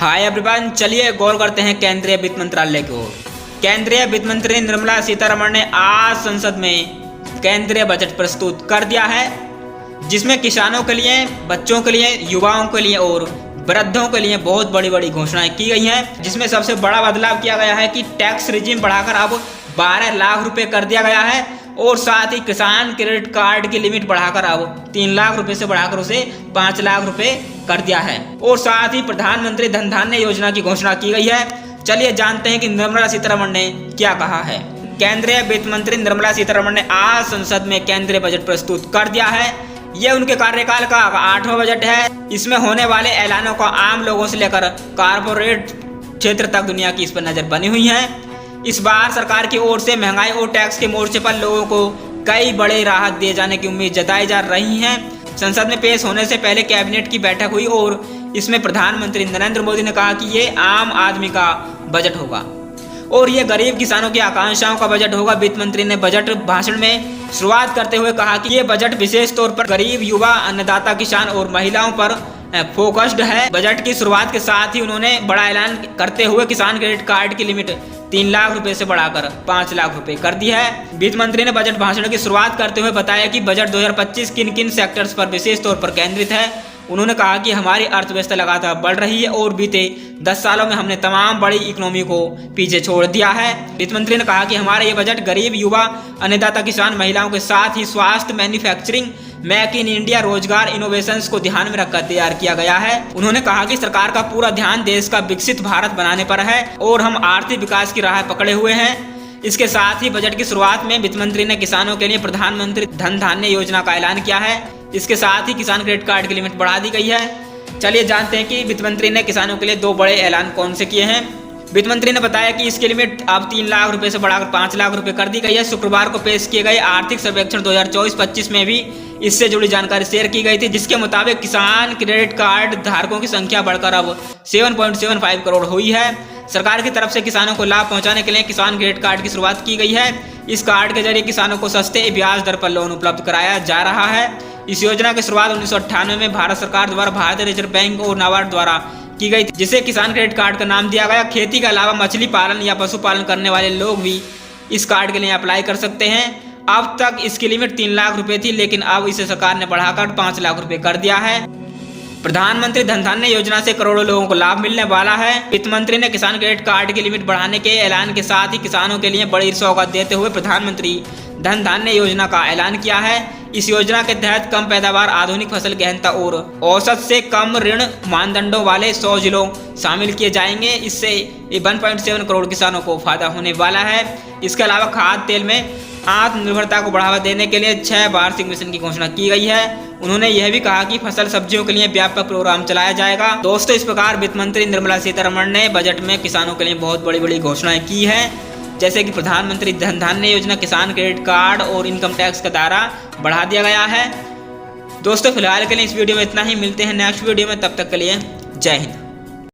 Hi everyone, चलिए गौर करते हैं केंद्रीय वित्त मंत्रालय की ओर। केंद्रीय वित्त मंत्री निर्मला सीतारमण ने आज संसद में केंद्रीय बजट प्रस्तुत कर दिया है, जिसमें किसानों के लिए, बच्चों के लिए, युवाओं के लिए और वृद्धों के लिए बहुत बड़ी बड़ी घोषणाएं की गई हैं। जिसमें सबसे बड़ा बदलाव किया गया है कि टैक्स रिजीम बढ़ाकर अब 12 लाख रुपए कर दिया गया है और साथ ही किसान क्रेडिट कार्ड की लिमिट बढ़ाकर अब 3 लाख रुपए से बढ़ाकर उसे 5 लाख रुपए कर दिया है और साथ ही प्रधानमंत्री धन धान्य योजना की घोषणा की गई है। चलिए जानते हैं कि निर्मला सीतारमण ने क्या कहा है। केंद्रीय वित्त मंत्री निर्मला सीतारमण ने आज संसद में केंद्रीय बजट प्रस्तुत कर दिया है। ये उनके कार्यकाल का 8वां बजट है। इसमें होने वाले ऐलानों को आम लोगों से लेकर कारपोरेट क्षेत्र तक दुनिया की इस पर नजर बनी हुई है। इस बार सरकार की ओर से महंगाई और टैक्स के मोर्चे पर लोगों को कई बड़े राहत दिए जाने की उम्मीद जताई जा रही है। संसद में पेश होने से पहले कैबिनेट की बैठक हुई और इसमें प्रधानमंत्री नरेंद्र मोदी ने कहा कि ये आम आदमी का बजट होगा और ये गरीब किसानों की आकांक्षाओं का बजट होगा। वित्त मंत्री ने बजट भाषण में शुरुआत करते हुए कहा कि ये बजट विशेष तौर पर गरीब, युवा, अन्नदाता, किसान और महिलाओं पर फोकस्ड है। बजट की शुरुआत के साथ ही उन्होंने बड़ा ऐलान करते हुए किसान क्रेडिट कार्ड की लिमिट 3 लाख रुपए से बढ़ाकर 5 लाख रुपए कर दी है। वित्त मंत्री ने बजट भाषण की शुरुआत करते हुए बताया कि बजट 2025 किन किन सेक्टर्स पर विशेष तौर पर केंद्रित है। उन्होंने कहा कि हमारी अर्थव्यवस्था लगातार बढ़ रही है और बीते 10 सालों में हमने तमाम बड़ी इकोनॉमी को पीछे छोड़ दिया है। वित्त मंत्री ने कहा कि हमारा ये बजट गरीब, युवा, अन्नदाता, किसान, महिलाओं के साथ ही स्वास्थ्य, मैन्युफैक्चरिंग, मेक इन इंडिया, रोजगार, इनोवेशंस को ध्यान में रखकर तैयार किया गया है। उन्होंने कहा कि सरकार का पूरा ध्यान देश का विकसित भारत बनाने पर है और हम आर्थिक विकास की राह पकड़े हुए हैं। इसके साथ ही बजट की शुरुआत में वित्त मंत्री ने किसानों के लिए प्रधानमंत्री धन धान्य योजना का ऐलान किया है। इसके साथ ही किसान क्रेडिट कार्ड की लिमिट बढ़ा दी गई है। चलिए जानते हैं कि वित्त मंत्री ने किसानों के लिए 2 बड़े ऐलान कौन से किए हैं। वित्त मंत्री ने बताया कि इसकी लिमिट अब 3 लाख रुपए से बढ़ाकर 5 लाख रुपए कर दी गई है। शुक्रवार को पेश किए गए आर्थिक सर्वेक्षण 2024-25 में भी इससे जुड़ी जानकारी शेयर की गई थी, जिसके मुताबिक किसान क्रेडिट कार्ड धारकों की संख्या बढ़कर अब 7.75 करोड़ हुई है। सरकार की तरफ से किसानों को लाभ पहुंचाने के लिए किसान क्रेडिट कार्ड की शुरुआत की गई है। इस कार्ड के जरिए किसानों को सस्ते ब्याज दर पर लोन उपलब्ध कराया जा रहा है। इस योजना की शुरुआत 1998 में भारत सरकार द्वारा भारतीय रिजर्व बैंक और नाबार्ड द्वारा की गई थी, जिसे किसान क्रेडिट कार्ड का नाम दिया गया। खेती के अलावा मछली पालन या पशुपालन करने वाले लोग भी इस कार्ड के लिए अप्लाई कर सकते हैं। अब तक इसकी लिमिट 3 लाख रुपए थी, लेकिन अब इसे सरकार ने बढ़ाकर 5 लाख रुपए कर दिया है। प्रधानमंत्री धन धान्य योजना से करोड़ों लोगों को लाभ मिलने वाला है। वित्त मंत्री ने किसान क्रेडिट कार्ड की लिमिट बढ़ाने के ऐलान के साथ ही किसानों के लिए बड़ी सौगात देते हुए प्रधानमंत्री धन धान्य योजना का ऐलान किया है। इस योजना के तहत कम पैदावार, आधुनिक फसल गहनता और औसत से कम ऋण मानदंडों वाले 100 जिलों शामिल किए जाएंगे। इससे 1.7 करोड़ किसानों को फायदा होने वाला है। इसके अलावा खाद्य तेल में आत्मनिर्भरता को बढ़ावा देने के लिए 6 वार्षिक मिशन की घोषणा की गई है। उन्होंने यह भी कहा कि फसल सब्जियों के लिए व्यापक प्रोग्राम चलाया जाएगा। दोस्तों, इस प्रकार वित्त मंत्री निर्मला सीतारमण ने बजट में किसानों के लिए बहुत बड़ी बड़ी घोषणाएं की हैं, जैसे कि प्रधानमंत्री धन धान्य योजना, किसान क्रेडिट कार्ड और इनकम टैक्स का दायरा बढ़ा दिया गया है। दोस्तों, फिलहाल के लिए इस वीडियो में इतना ही। मिलते हैं नेक्स्ट वीडियो में, तब तक के लिए जय हिंद।